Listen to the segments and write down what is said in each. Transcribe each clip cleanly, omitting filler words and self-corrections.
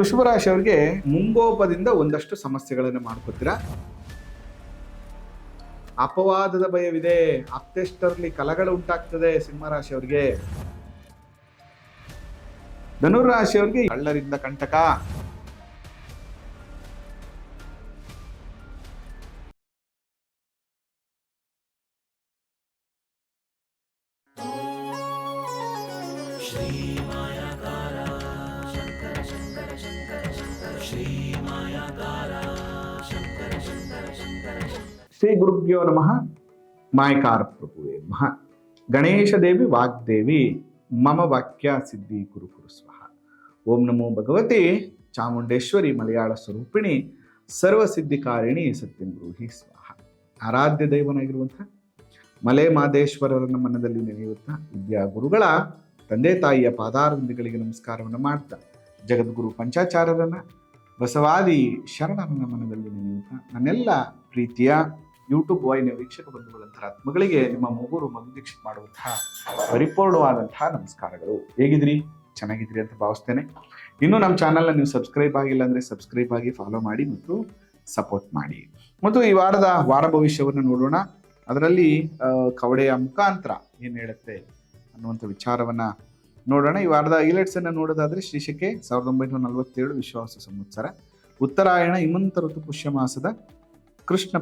ವೃಷಭ ರಾಶಿಯವರಿಗೆ ಮುಂಗೋಪದಿಂದ ಒಂದಷ್ಟು ಸಮಸ್ಯೆಗಳನ್ನು ಮಾಡ್ಕೋತೀರಾ. ಅಪವಾದದ ಭಯವಿದೆ, ಆಪ್ತೇಷ್ಟರಲ್ಲಿ ಕಲಗಳು ಉಂಟಾಗ್ತದೆ. ಸಿಂಹರಾಶಿಯವರಿಗೆ. ಧನುರಾಶಿಯವರಿಗೆ ಕಳ್ಳರಿಂದ ಕಂಟಕ. ಶ್ರೀ ಗುರುಭ್ಯೋ ನಮಃ. ಮಾಯಕಾರ ಪ್ರಭುವೇ ನಮಃ. ಗಣೇಶ ದೇವಿ ವಾಗ್ದೇವಿ ಮಮ ವಾಕ್ಯ ಸಿದ್ಧಿ ಕುರು ಕುರು ಸ್ವಹ. ಓಂ ನಮೋ ಭಗವತಿ ಚಾಮುಂಡೇಶ್ವರಿ ಮಲಯಾಳ ಸ್ವರೂಪಿಣಿ ಸರ್ವಸಿದ್ಧಿಕಾರಿಣಿ ಸತ್ಯಂ ಬ್ರೂಹಿ ಸ್ವಹ. ಆರಾಧ್ಯ ದೈವನಾಗಿರುವಂತಹ ಮಲೆ ಮಾದೇಶ್ವರರನ್ನ ಮನದಲ್ಲಿ ನೆನೆಯುತ್ತಾ ವಿದ್ಯಾ ಗುರುಗಳ ತಂದೆ ತಾಯಿಯ ಪಾದಾರವಿಂದಗಳಿಗೆ ನಮಸ್ಕಾರವನ್ನು ಮಾಡ್ತಾ ಜಗದ್ಗುರು ಪಂಚಾಚಾರ್ಯರನ್ನ ಬಸವಾದಿ ಶರಣರನ್ನ ಮನದಲ್ಲಿ ನೆನೆಯುತ್ತಾ ನನ್ನೆಲ್ಲ ಪ್ರೀತಿಯ ಯೂಟ್ಯೂಬ್ ವಾಹಿನಿಯ ವೀಕ್ಷಕ ಬಂಧುಗಳಂತಹ ಆತ್ಮಗಳಿಗೆ ನಿಮ್ಮ ಮೂಗೂರು ಮಗುದೀಕ್ಷೆ ಮಾಡುವಂತಹ ಪರಿಪೂರ್ಣವಾದಂತಹ ನಮಸ್ಕಾರಗಳು. ಹೇಗಿದ್ರಿ? ಚೆನ್ನಾಗಿದ್ರಿ ಅಂತ ಭಾವಿಸ್ತೇನೆ. ಇನ್ನೂ ನಮ್ಮ ಚಾನಲ್ನ ನೀವು ಸಬ್ಸ್ಕ್ರೈಬ್ ಆಗಿಲ್ಲ ಅಂದರೆ ಸಬ್ಸ್ಕ್ರೈಬ್ ಆಗಿ ಫಾಲೋ ಮಾಡಿ ಮತ್ತು ಸಪೋರ್ಟ್ ಮಾಡಿ. ಮತ್ತು ಈ ವಾರದ ವಾರ ಭವಿಷ್ಯವನ್ನು ನೋಡೋಣ. ಅದರಲ್ಲಿ ಕವಡೆಯ ಮುಖಾಂತರ ಏನು ಹೇಳುತ್ತೆ ಅನ್ನುವಂಥ ವಿಚಾರವನ್ನ ನೋಡೋಣ. ಈ ವಾರದ ಹೈಲೈಟ್ಸ್ ಅನ್ನು ನೋಡೋದಾದ್ರೆ ಶ್ರೀಶಕೆ 1947 ವಿಶ್ವಾಸ ಸಂವತ್ಸರ, ಉತ್ತರಾಯಣ ಹಿಮಂತ ಋತು ಪುಷ್ಯ ಮಾಸದ ಕೃಷ್ಣ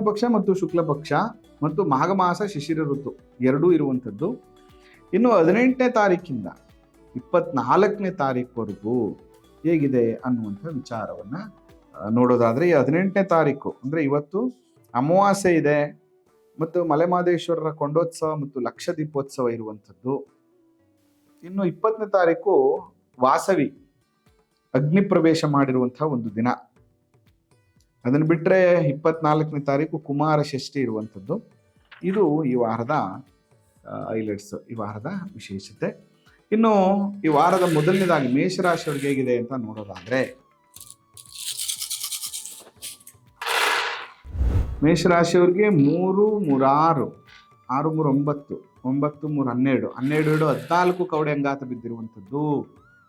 ಪಕ್ಷ ಮತ್ತು ಶುಕ್ಲ ಪಕ್ಷ ಮತ್ತು ಮಾಘ ಮಾಸ ಶಿಶಿರ ಋತು ಎರಡೂ ಇರುವಂಥದ್ದು. ಇನ್ನು 18ನೇ ತಾರೀಕಿಂದ 24ನೇ ತಾರೀಕುವರೆಗೂ ಹೇಗಿದೆ ಅನ್ನುವಂಥ ವಿಚಾರವನ್ನ ನೋಡೋದಾದ್ರೆ ಈ 18ನೇ ತಾರೀಕು ಅಂದ್ರೆ ಇವತ್ತು ಅಮಾವಾಸ್ಯೆ ಇದೆ ಮತ್ತು ಮಲೆಮಹದೇಶ್ವರರ ಕೊಂಡೋತ್ಸವ ಮತ್ತು ಲಕ್ಷ ದೀಪೋತ್ಸವ ಇರುವಂಥದ್ದು. ಇನ್ನು 20ನೇ ತಾರೀಕು ವಾಸವಿ ಅಗ್ನಿ ಪ್ರವೇಶ ಮಾಡಿರುವಂತಹ ಒಂದು ದಿನ. ಅದನ್ನು ಬಿಟ್ಟರೆ 24ನೇ ತಾರೀಕು ಕುಮಾರ ಷಷ್ಠಿ ಇರುವಂಥದ್ದು. ಇದು ಈ ವಾರದ ಹೈಲೈಟ್ಸ್, ಈ ವಾರದ ವಿಶೇಷತೆ. ಇನ್ನು ಈ ವಾರದ ಮೊದಲನೇದಾಗಿ ಮೇಷರಾಶಿಯವರಿಗೆ ಹೇಗಿದೆ ಅಂತ ನೋಡೋದಾದ್ರೆ ಮೇಷರಾಶಿಯವರಿಗೆ 3, 3, 6, 6, 3, 9, 9, 3, 12, 14 ಕವಡೆ ಅಂಗಾತ ಬಿದ್ದಿರುವಂಥದ್ದು.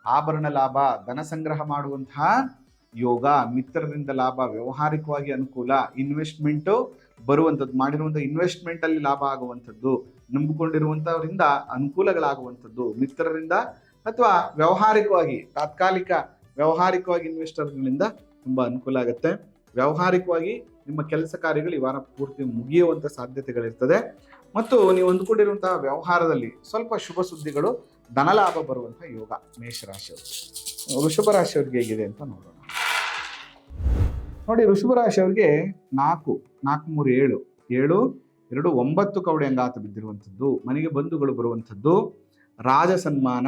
ಆಭರಣ ಲಾಭ, ಧನ ಸಂಗ್ರಹ ಮಾಡುವಂತಹ ಯೋಗ, ಮಿತ್ರರಿಂದ ಲಾಭ, ವ್ಯವಹಾರಿಕವಾಗಿ ಅನುಕೂಲ, ಇನ್ವೆಸ್ಟ್ಮೆಂಟು ಬರುವಂಥದ್ದು, ಮಾಡಿರುವಂಥ ಇನ್ವೆಸ್ಟ್ಮೆಂಟ್ ಅಲ್ಲಿ ಲಾಭ ಆಗುವಂಥದ್ದು, ನಂಬಿಕೊಂಡಿರುವಂಥವರಿಂದ ಅನುಕೂಲಗಳಾಗುವಂಥದ್ದು, ಮಿತ್ರರಿಂದ ಅಥವಾ ವ್ಯವಹಾರಿಕವಾಗಿ ತಾತ್ಕಾಲಿಕ ವ್ಯವಹಾರಿಕವಾಗಿ ಇನ್ವೆಸ್ಟರ್ಗಳಿಂದ ತುಂಬಾ ಅನುಕೂಲ ಆಗುತ್ತೆ. ವ್ಯವಹಾರಿಕವಾಗಿ ನಿಮ್ಮ ಕೆಲಸ ಕಾರ್ಯಗಳು ಈ ವಾರ ಪೂರ್ತಿ ಮುಗಿಯುವಂಥ ಸಾಧ್ಯತೆಗಳಿರ್ತದೆ. ಮತ್ತು ನೀವು ಅಂದುಕೊಂಡಿರುವಂತಹ ವ್ಯವಹಾರದಲ್ಲಿ ಸ್ವಲ್ಪ ಶುಭ ಸುದ್ದಿಗಳು, ಧನಲಾಭ ಬರುವಂತಹ ಯೋಗ ಮೇಷರಾಶಿಯವರು. ವೃಷಭ ರಾಶಿಯವರಿಗೆ ಹೇಗಿದೆ ಅಂತ ನೋಡೋಣ. ನೋಡಿ, ವೃಷಭ ರಾಶಿಯವರಿಗೆ 4, 4, 3, 7, 2, 9 ಕವಡೆ ಅಂಗಾತ ಬಿದ್ದಿರುವಂಥದ್ದು. ಮನೆಗೆ ಬಂಧುಗಳು ಬರುವಂಥದ್ದು, ರಾಜ ಸನ್ಮಾನ,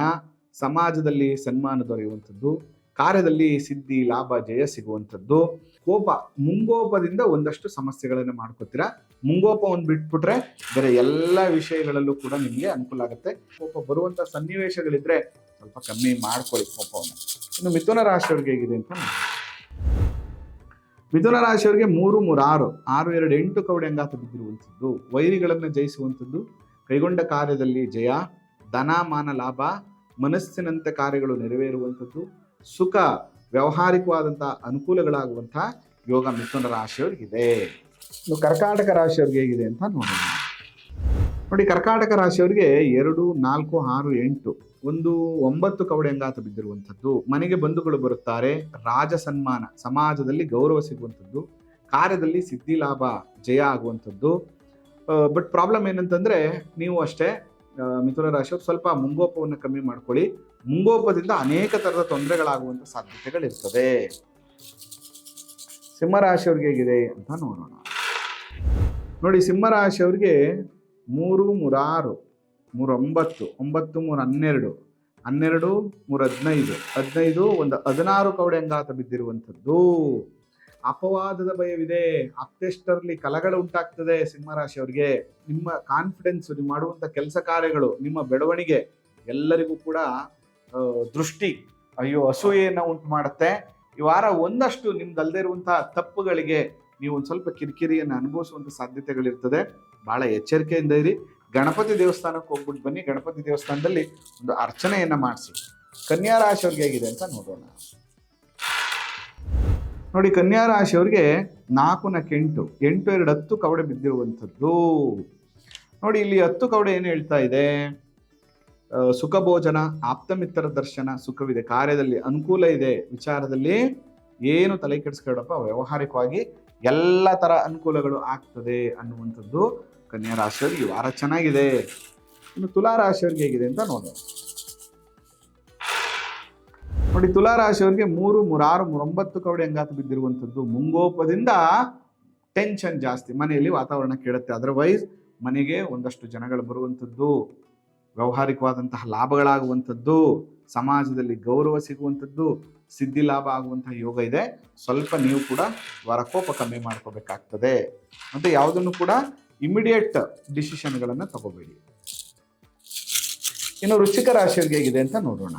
ಸಮಾಜದಲ್ಲಿ ಸನ್ಮಾನ ದೊರೆಯುವಂಥದ್ದು, ಕಾರ್ಯದಲ್ಲಿ ಸಿದ್ಧಿ ಲಾಭ ಜಯ ಸಿಗುವಂಥದ್ದು. ಕೋಪ, ಮುಂಗೋಪದಿಂದ ಒಂದಷ್ಟು ಸಮಸ್ಯೆಗಳನ್ನು ಮಾಡ್ಕೋತೀರಾ. ಮುಂಗೋಪ ಒಂದು ಬಿಟ್ಬಿಟ್ರೆ ಬೇರೆ ಎಲ್ಲ ವಿಷಯಗಳಲ್ಲೂ ಕೂಡ ನಿಮಗೆ ಅನುಕೂಲ ಆಗುತ್ತೆ. ಕೋಪ ಬರುವಂತ ಸನ್ನಿವೇಶಗಳಿದ್ರೆ ಸ್ವಲ್ಪ ಕಮ್ಮಿ ಮಾಡ್ಕೊಳ್ಳಿ ಕೋಪವನ್ನು. ಇನ್ನು ಮಿಥುನ ರಾಶಿಯವರಿಗೆ ಹೇಗಿದೆ ಅಂತ ಮಿಥುನ ರಾಶಿಯವರಿಗೆ 3, 3, 6, 6, 2, 8 ಕವಡೆ ಅಂಗಾತ ಬಿದ್ದಿರುವಂಥದ್ದು. ವೈರಿಗಳನ್ನು ಜಯಿಸುವಂಥದ್ದು, ಕೈಗೊಂಡ ಕಾರ್ಯದಲ್ಲಿ ಜಯ, ಧನ ಮಾನ ಲಾಭ, ಮನಸ್ಸಿನಂತೆ ಕಾರ್ಯಗಳು ನೆರವೇರುವಂಥದ್ದು, ಸುಖ, ವ್ಯವಹಾರಿಕವಾದಂತಹ ಅನುಕೂಲಗಳಾಗುವಂತಹ ಯೋಗ ಮಿಥುನ ರಾಶಿಯವರಿಗಿದೆ. ಇನ್ನು ಕರ್ಕಾಟಕ ರಾಶಿಯವರಿಗೆ ಹೇಗಿದೆ ಅಂತ ನೋಡೋಣ. ನೋಡಿ, ಕರ್ಕಾಟಕ ರಾಶಿಯವರಿಗೆ 2, 4, 6, 8, 9 ಕವಡೆ ಅಂಗಾತ ಬಿದ್ದಿರುವಂಥದ್ದು. ಮನೆಗೆ ಬಂಧುಗಳು ಬರುತ್ತಾರೆ, ರಾಜ ಸನ್ಮಾನ, ಸಮಾಜದಲ್ಲಿ ಗೌರವ ಸಿಗುವಂಥದ್ದು, ಕಾರ್ಯದಲ್ಲಿ ಸಿದ್ಧಿ ಲಾಭ ಜಯ ಆಗುವಂಥದ್ದು. ಬಟ್ ಪ್ರಾಬ್ಲಮ್ ಏನಂತಂದ್ರೆ ನೀವು ಅಷ್ಟೇ ಮಿಥುನ ರಾಶಿಯವರು ಸ್ವಲ್ಪ ಮುಂಗೋಪವನ್ನು ಕಮ್ಮಿ ಮಾಡ್ಕೊಳ್ಳಿ. ಮುಂಗೋಪದಿಂದ ಅನೇಕ ತರದ ತೊಂದರೆಗಳಾಗುವಂತ ಸಾಧ್ಯತೆಗಳಿರ್ತದೆ. ಸಿಂಹರಾಶಿಯವ್ರಿಗೆ ಹೇಗಿದೆ ಅಂತ ನೋಡೋಣ. ನೋಡಿ, ಸಿಂಹರಾಶಿಯವರಿಗೆ 3, 3, 6, 3, 9, 9, 3, 12, 12, 15, 16 ಕವಡೆ ಅಂಗಾತ ಬಿದ್ದಿರುವಂಥದ್ದು. ಅಪವಾದದ ಭಯವಿದೆ, ಆಪ್ತೇಷ್ಟರಲ್ಲಿ ಕಲಗಳು ಉಂಟಾಗ್ತದೆ. ಸಿಂಹರಾಶಿಯವರಿಗೆ ನಿಮ್ಮ ಕಾನ್ಫಿಡೆನ್ಸ್, ನೀವು ಮಾಡುವಂಥ ಕೆಲಸ ಕಾರ್ಯಗಳು, ನಿಮ್ಮ ಬೆಳವಣಿಗೆ ಎಲ್ಲರಿಗೂ ಕೂಡ ದೃಷ್ಟಿ ಅಸೂಯೆಯನ್ನು ಉಂಟು ಮಾಡುತ್ತೆ. ಈ ವಾರ ಒಂದಷ್ಟು ನಿಮ್ದಲ್ಲದೆ ಇರುವಂತಹ ತಪ್ಪುಗಳಿಗೆ ನೀವು ಒಂದು ಸ್ವಲ್ಪ ಕಿರಿಕಿರಿಯನ್ನು ಅನುಭವಿಸುವಂಥ ಸಾಧ್ಯತೆಗಳಿರ್ತದೆ. ಬಹಳ ಎಚ್ಚರಿಕೆಯಿಂದ ಇರಿ. ಗಣಪತಿ ದೇವಸ್ಥಾನಕ್ಕೆ ಹೋಗ್ಬಿಟ್ಟು ಬನ್ನಿ. ಗಣಪತಿ ದೇವಸ್ಥಾನದಲ್ಲಿ ಒಂದು ಅರ್ಚನೆಯನ್ನು ಮಾಡಿಸಿ. ಕನ್ಯಾ ರಾಶಿಯವ್ರಿಗೆ ಹೇಗಿದೆ ಅಂತ ನೋಡೋಣ. ನೋಡಿ, ಕನ್ಯಾ ರಾಶಿಯವ್ರಿಗೆ 4 ನ 8, 8 2 10 ಕವಡೆ ಬಿದ್ದಿರುವಂಥದ್ದು. ನೋಡಿ, ಇಲ್ಲಿ 10 ಕವಡೆ ಏನು ಹೇಳ್ತಾ ಇದೆ? ಸುಖ ಭೋಜನ, ಆಪ್ತ ಮಿತ್ರರ ದರ್ಶನ, ಸುಖವಿದೆ, ಕಾರ್ಯದಲ್ಲಿ ಅನುಕೂಲ ಇದೆ, ವಿಚಾರದಲ್ಲಿ ಏನು ತಲೆ ಕೆಡಿಸ್ಕೊಳ್ಳಪ್ಪ, ವ್ಯಾವಹಾರಿಕವಾಗಿ ಎಲ್ಲ ತರ ಅನುಕೂಲಗಳು ಆಗ್ತದೆ ಅನ್ನುವಂಥದ್ದು ಕನ್ಯಾ ರಾಶಿಯವ್ರಿಗೆ ಈ ವಾರ ಚೆನ್ನಾಗಿದೆ. ಇನ್ನು ತುಲಾ ರಾಶಿಯವ್ರಿಗೆ ಹೇಗಿದೆ ಅಂತ ನೋಡೋಣ. ನೋಡಿ, ತುಲಾ ರಾಶಿಯವ್ರಿಗೆ 3, 3, 6, 3, 9 ಕವಡೆ ಅಂಗಾತ ಬಿದ್ದಿರುವಂಥದ್ದು. ಮುಂಗೋಪದಿಂದ ಟೆನ್ಷನ್ ಜಾಸ್ತಿ, ಮನೆಯಲ್ಲಿ ವಾತಾವರಣ ಕೆಡುತ್ತೆ. ಅದರ್ವೈಸ್ ಮನೆಗೆ ಒಂದಷ್ಟು ಜನಗಳು ಬರುವಂಥದ್ದು, ವ್ಯಾವಹಾರಿಕವಾದಂತಹ ಲಾಭಗಳಾಗುವಂಥದ್ದು, ಸಮಾಜದಲ್ಲಿ ಗೌರವ ಸಿಗುವಂಥದ್ದು, ಸಿದ್ಧಿ ಲಾಭ ಆಗುವಂತಹ ಯೋಗ ಇದೆ. ಸ್ವಲ್ಪ ನೀವು ಕೂಡ ವರಕೋಪ ಕಮ್ಮಿ ಮಾಡ್ಕೋಬೇಕಾಗ್ತದೆ. ಮತ್ತೆ ಯಾವುದನ್ನು ಕೂಡ ಇಮಿಡಿಯೇಟ್ ಡಿಸಿಷನ್ಗಳನ್ನು ತಗೋಬೇಡಿ. ಇನ್ನು ವೃಶ್ಚಿಕ ರಾಶಿಯವರಿಗೆ ಹೇಗಿದೆ ಅಂತ ನೋಡೋಣ.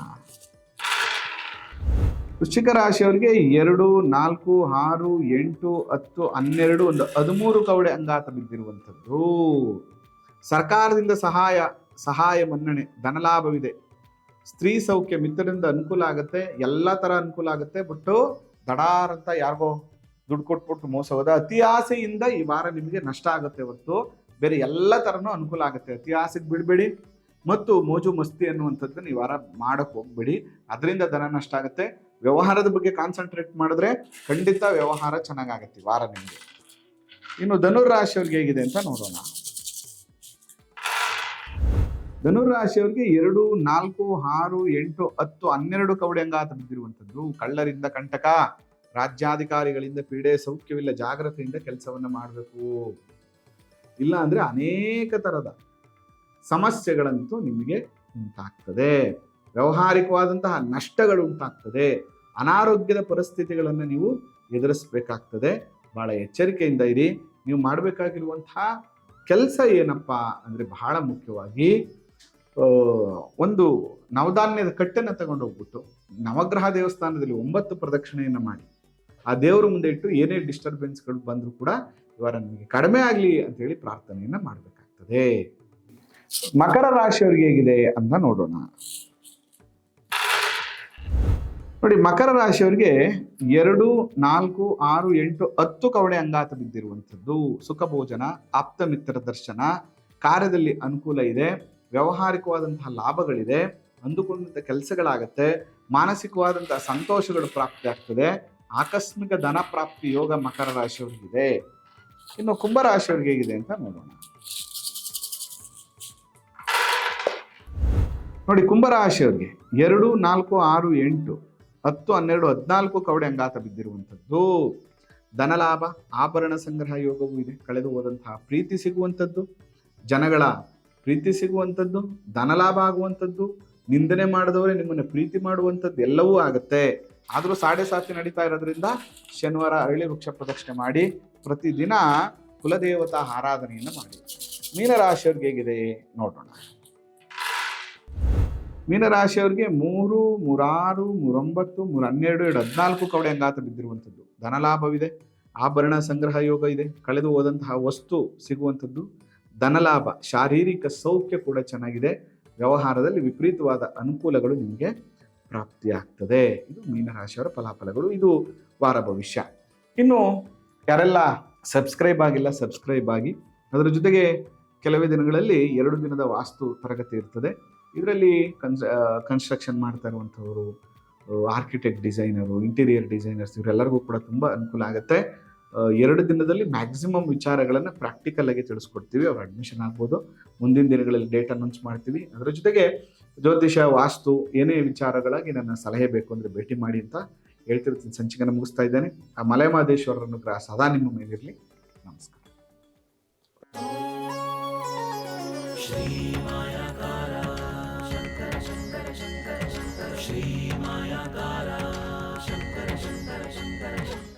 ವೃಶ್ಚಿಕ ರಾಶಿಯವರಿಗೆ 2, 4, 6, 8, 10, 12, ಒಂದು 13 ಕವಡೆ ಅಂಗಾತ ಬಿದ್ದಿರುವಂಥದ್ದು. ಸರ್ಕಾರದಿಂದ ಸಹಾಯ ಮನ್ನಣೆ, ಧನಲಾಭವಿದೆ, ಸ್ತ್ರೀ ಸೌಖ್ಯ, ಮಿತ್ರರಿಂದ ಅನುಕೂಲ ಆಗುತ್ತೆ, ಎಲ್ಲ ತರ ಅನುಕೂಲ ಆಗುತ್ತೆ. ಬಟ್ ದಡಾರ್ ಅಂತ ಯಾರಿಗೋ ದುಡ್ಡು ಕೊಟ್ಬಿಟ್ಟು ಮೋಸ ಹೋದ, ಅತಿ ಆಸೆಯಿಂದ ಈ ವಾರ ನಿಮಗೆ ನಷ್ಟ ಆಗುತ್ತೆ ಹೊರತು ಬೇರೆ ಎಲ್ಲ ತರನೂ ಅನುಕೂಲ ಆಗುತ್ತೆ. ಅತಿ ಆಸೆಗೆ ಬಿಡಬೇಡಿ ಮತ್ತು ಮೋಜು ಮಸ್ತಿ ಅನ್ನುವಂಥದ್ದನ್ನು ಈ ವಾರ ಮಾಡಕ್ ಹೋಗ್ಬೇಡಿ, ಅದರಿಂದ ಧನ ನಷ್ಟ ಆಗುತ್ತೆ. ವ್ಯವಹಾರದ ಬಗ್ಗೆ ಕಾನ್ಸಂಟ್ರೇಟ್ ಮಾಡಿದ್ರೆ ಖಂಡಿತ ವ್ಯವಹಾರ ಚೆನ್ನಾಗಾಗತ್ತೆ ಈ ವಾರ ನಿಮಗೆ. ಇನ್ನು ಧನುರ್ ರಾಶಿಯವ್ರಿಗೆ ಹೇಗಿದೆ ಅಂತ ನೋಡೋಣ. ಧನುರ್ ರಾಶಿಯವರಿಗೆ 2, 4, 6, 8, 10, 12 ಕವಡೆ ಅಂಗಾತ ಬಿದ್ದಿರುವಂಥದ್ದು. ಕಳ್ಳರಿಂದ ಕಂಟಕ, ರಾಜ್ಯಾಧಿಕಾರಿಗಳಿಂದ ಪೀಡೆ, ಸೌಖ್ಯವಿಲ್ಲ, ಜಾಗ್ರತೆಯಿಂದ ಕೆಲಸವನ್ನ ಮಾಡಬೇಕು. ಇಲ್ಲ ಅಂದ್ರೆ ಅನೇಕ ತರದ ಸಮಸ್ಯೆಗಳಂತೂ ನಿಮಗೆ ಉಂಟಾಗ್ತದೆ. ವ್ಯಾವಹಾರಿಕವಾದಂತಹ ನಷ್ಟಗಳು ಉಂಟಾಗ್ತದೆ. ಅನಾರೋಗ್ಯದ ಪರಿಸ್ಥಿತಿಗಳನ್ನು ನೀವು ಎದುರಿಸಬೇಕಾಗ್ತದೆ. ಬಹಳ ಎಚ್ಚರಿಕೆಯಿಂದ ಇರಿ. ನೀವು ಮಾಡಬೇಕಾಗಿರುವಂತಹ ಕೆಲಸ ಏನಪ್ಪಾ ಅಂದ್ರೆ ಬಹಳ ಮುಖ್ಯವಾಗಿ ಒಂದು ನವಧಾನ್ಯದ ಕಟ್ಟನ್ನು ತಗೊಂಡು ಹೋಗ್ಬಿಟ್ಟು ನವಗ್ರಹ ದೇವಸ್ಥಾನದಲ್ಲಿ 9 ಪ್ರದಕ್ಷಿಣೆಯನ್ನು ಮಾಡಿ ಆ ದೇವರ ಮುಂದೆ ಇಟ್ಟು ಏನೇ ಡಿಸ್ಟರ್ಬೆನ್ಸ್ಗಳು ಬಂದರೂ ಕೂಡ ಇವರ ನಿಮಗೆ ಕಡಿಮೆ ಆಗಲಿ ಅಂತ ಹೇಳಿ ಪ್ರಾರ್ಥನೆಯನ್ನ ಮಾಡಬೇಕಾಗ್ತದೆ. ಮಕರ ರಾಶಿಯವರಿಗೆ ಹೇಗಿದೆ ಅಂತ ನೋಡೋಣ. ನೋಡಿ, ಮಕರ ರಾಶಿಯವರಿಗೆ 2, 4, 6, 8, 10 ಕವಡೆ ಅಂಗಾತ ಬಿದ್ದಿರುವಂಥದ್ದು. ಸುಖ ಭೋಜನ, ಆಪ್ತ ಮಿತ್ರರ ದರ್ಶನ, ಕಾರ್ಯದಲ್ಲಿ ಅನುಕೂಲ ಇದೆ, ವ್ಯಾವಹಾರಿಕವಾದಂತಹ ಲಾಭಗಳಿದೆ, ಅಂದುಕೊಂಡಂಥ ಕೆಲಸಗಳಾಗತ್ತೆ, ಮಾನಸಿಕವಾದಂತಹ ಸಂತೋಷಗಳು ಪ್ರಾಪ್ತಿ ಆಗ್ತದೆ, ಆಕಸ್ಮಿಕ ಧನ ಪ್ರಾಪ್ತಿ ಯೋಗ ಮಕರ ರಾಶಿಯವರಿಗಿದೆ. ಇನ್ನು ಕುಂಭ ರಾಶಿಯವರಿಗೆ ಹೇಗಿದೆ ಅಂತ ನೋಡೋಣ. ನೋಡಿ, ಕುಂಭ ರಾಶಿಯವರಿಗೆ 2, 4, 6, 8, 10, 12, 14 ಕವಡೆ ಅಂಗಾತ ಬಿದ್ದಿರುವಂಥದ್ದು. ಧನಲಾಭ, ಆಭರಣ ಸಂಗ್ರಹ ಯೋಗವೂ ಇದೆ, ಕಳೆದು ಹೋದಂತಹ ಪ್ರೀತಿ ಸಿಗುವಂಥದ್ದು, ಜನಗಳ ಪ್ರೀತಿ ಸಿಗುವಂಥದ್ದು, ಧನಲಾಭ ಆಗುವಂಥದ್ದು, ನಿಂದನೆ ಮಾಡಿದವರೇ ನಿಮ್ಮನ್ನು ಪ್ರೀತಿ ಮಾಡುವಂಥದ್ದು ಎಲ್ಲವೂ ಆಗುತ್ತೆ. ಆದರೂ 7.5 ನಡೀತಾ ಇರೋದ್ರಿಂದ ಶನಿವಾರ ಅರಳಿ ವೃಕ್ಷ ಪ್ರದಕ್ಷಿಣೆ ಮಾಡಿ, ಪ್ರತಿದಿನ ಕುಲದೇವತಾ ಆರಾಧನೆಯನ್ನು ಮಾಡಿ. ಮೀನರಾಶಿಯವ್ರಿಗೆ ಹೇಗಿದೆ ನೋಡೋಣ. ಮೀನರಾಶಿಯವರಿಗೆ 3, 3, 6, 3, 9, 3, 12, 14 ಕವಡೆ ಅಂಗಾತ ಬಿದ್ದಿರುವಂಥದ್ದು. ಧನಲಾಭವಿದೆ, ಆಭರಣ ಸಂಗ್ರಹ ಯೋಗ ಇದೆ, ಕಳೆದು ಹೋದಂತಹ ವಸ್ತು ಸಿಗುವಂಥದ್ದು, ಧನಲಾಭ, ಶಾರೀರಿಕ ಸೌಖ್ಯ ಕೂಡ ಚೆನ್ನಾಗಿದೆ, ವ್ಯವಹಾರದಲ್ಲಿ ವಿಪರೀತವಾದ ಅನುಕೂಲಗಳು ನಿಮಗೆ ಪ್ರಾಪ್ತಿಯಾಗ್ತದೆ. ಇದು ಮೀನರಾಶಿಯವರ ಫಲಾಫಲಗಳು. ಇದು ವಾರ ಭವಿಷ್ಯ. ಇನ್ನು ಯಾರೆಲ್ಲ ಸಬ್ಸ್ಕ್ರೈಬ್ ಆಗಿಲ್ಲ, ಸಬ್ಸ್ಕ್ರೈಬ್ ಆಗಿ. ಅದರ ಜೊತೆಗೆ ಕೆಲವೇ ದಿನಗಳಲ್ಲಿ 2 ದಿನದ ವಾಸ್ತು ತರಗತಿ ಇರ್ತದೆ. ಇದರಲ್ಲಿ ಕನ್ಸ್ಟ್ರಕ್ಷನ್ ಮಾಡ್ತಾ ಇರುವಂಥವರು, ಆರ್ಕಿಟೆಕ್ಟ್, ಡಿಸೈನರು, ಇಂಟೀರಿಯರ್ ಡಿಸೈನರ್ಸ್, ಇವರೆಲ್ಲರಿಗೂ ಕೂಡ ತುಂಬ ಅನುಕೂಲ ಆಗುತ್ತೆ. 2 ದಿನದಲ್ಲಿ ಮ್ಯಾಕ್ಸಿಮಮ್ ವಿಚಾರಗಳನ್ನು ಪ್ರಾಕ್ಟಿಕಲ್ ಆಗಿ ತಿಳಿಸ್ಕೊಡ್ತೀವಿ. ಅವ್ರ ಅಡ್ಮಿಷನ್ ಆಗ್ಬೋದು. ಮುಂದಿನ ದಿನಗಳಲ್ಲಿ ಡೇಟ್ ಅನೌನ್ಸ್ ಮಾಡ್ತೀವಿ. ಅದರ ಜೊತೆಗೆ ಜ್ಯೋತಿಷ, ವಾಸ್ತು ಏನೇ ವಿಚಾರಗಳಾಗಿ ನನ್ನ ಸಲಹೆ ಬೇಕು ಅಂದರೆ ಭೇಟಿ ಮಾಡಿ ಅಂತ ಹೇಳ್ತಿರ್ತೀನಿ. ಸಂಚಿಕೆಯನ್ನು ಮುಗಿಸ್ತಾ ಇದ್ದೇನೆ. ಆ ಮಲೆಮಹದೇಶ್ವರರ ಅನುಗ್ರಹ ಸದಾ ನಿಮ್ಮ ಮೇಲಿರಲಿ. ನಮಸ್ಕಾರ. ಶ್ರೀ ಮಾಯಾಕಾರ ಶಂಕರ ಶಂಕರ ಶಂಕರ ಶಂಕರ ಶ್ರೀ ಮಾಯಾಕಾರ